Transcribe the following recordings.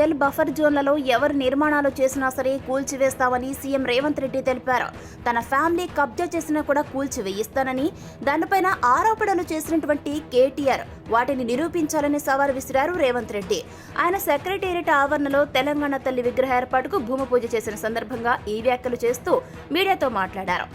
L buffer జోన్లలో ఎవరు నిర్మాణాలు చేసినా సరే కూల్చివేస్తామని సీఎం రేవంత్ రెడ్డి తెలిపారు. తన ఫ్యామిలీ కబ్జా చేసినా కూడా కూల్చివేయిస్తానని, దానిపైన ఆరోపణలు చేసినటువంటి కేటీఆర్ వాటిని నిరూపించాలని సవాల్ విసిరారు రేవంత్ రెడ్డి. ఆయన సెక్రటేరియట్ ఆవరణలో తెలంగాణ తల్లి విగ్రహ ఏర్పాటుకు భూమి పూజ చేసిన సందర్భంగా ఈ వ్యాఖ్యలు చేస్తూ మీడియాతో మాట్లాడారు.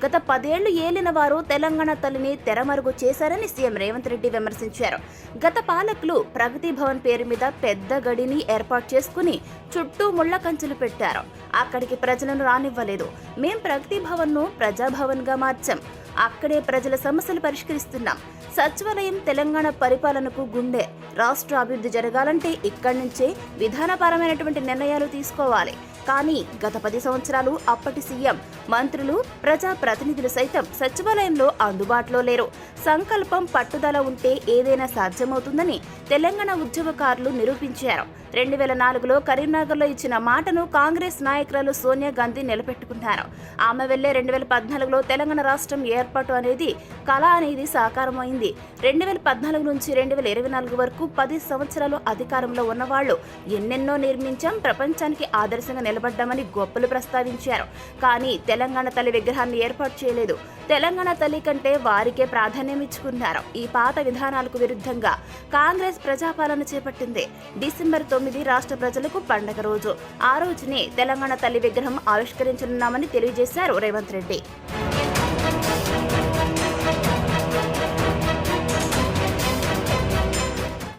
గత 10 ఏళ్లు ఏలిన వారు తెలంగాణ తల్లిని తెరమరుగు చేశారని సీఎం రేవంత్ రెడ్డి విమర్శించారు. గత పాలకులు ప్రగతి భవన్ పేరు మీద పెద్ద గడిని ఏర్పాటు చేసుకుని చుట్టూ ముళ్ల కంచెలు పెట్టారు. అక్కడికి ప్రజలను రానివ్వలేదు. మేం ప్రగతి భవన్ ను ప్రజాభవన్ గా మార్చాం. అక్కడే ప్రజల సమస్యలు పరిష్కరిస్తున్నాం. సచివాలయం తెలంగాణ పరిపాలనకు గుండె. రాష్ట్ర అభివృద్ధి జరగాలంటే ఇక్కడి నుంచే విధానపరమైనటువంటి నిర్ణయాలు తీసుకోవాలి. కానీ గత 10 సంవత్సరాలు అప్పటి సీఎం, మంత్రులు, ప్రజా ప్రతినిధులు సైతం సచివాలయంలో అందుబాటులో లేరు. సంకల్పం, పట్టుదల ఉంటే ఏదైనా సాధ్యమవుతుందని తెలంగాణ ఉద్యమకారులు నిరూపించారు. 2004లో కరీంనగర్లో ఇచ్చిన మాటను కాంగ్రెస్ నాయకురాలు సోనియా గాంధీ నిలబెట్టుకున్నారు. ఆమె వెళ్లే 2014లో తెలంగాణ రాష్ట్రం ఏర్పాటు అనేది కళ అనేది సాకారమైంది. 2014 నుంచి 2024 వరకు 10 సంవత్సరాలు అధికారంలో ఉన్నవాళ్లు ఎన్నెన్నో నిర్మించాం, ప్రపంచానికి ఆదర్శంగా నిలబడ్డామని గొప్పలు ప్రస్తావించారు. కానీ తెలంగాణ తల్లి విగ్రహాన్ని ఏర్పాటు చేయలేదు. తెలంగాణ తల్లి కంటే వారికే ప్రాధాన్యం ఇచ్చుకున్నారు. ఈ పాత విధానాలకు విరుద్ధంగా కాంగ్రెస్ ప్రజాపాలన చేపట్టింది. డిసెంబర్ 9 రాష్ట్ర ప్రజలకు పండగ రోజు. ఆ రోజునే తెలంగాణ తల్లి విగ్రహం ఆవిష్కరించనున్నామని తెలియజేశారు రేవంత్ రెడ్డి.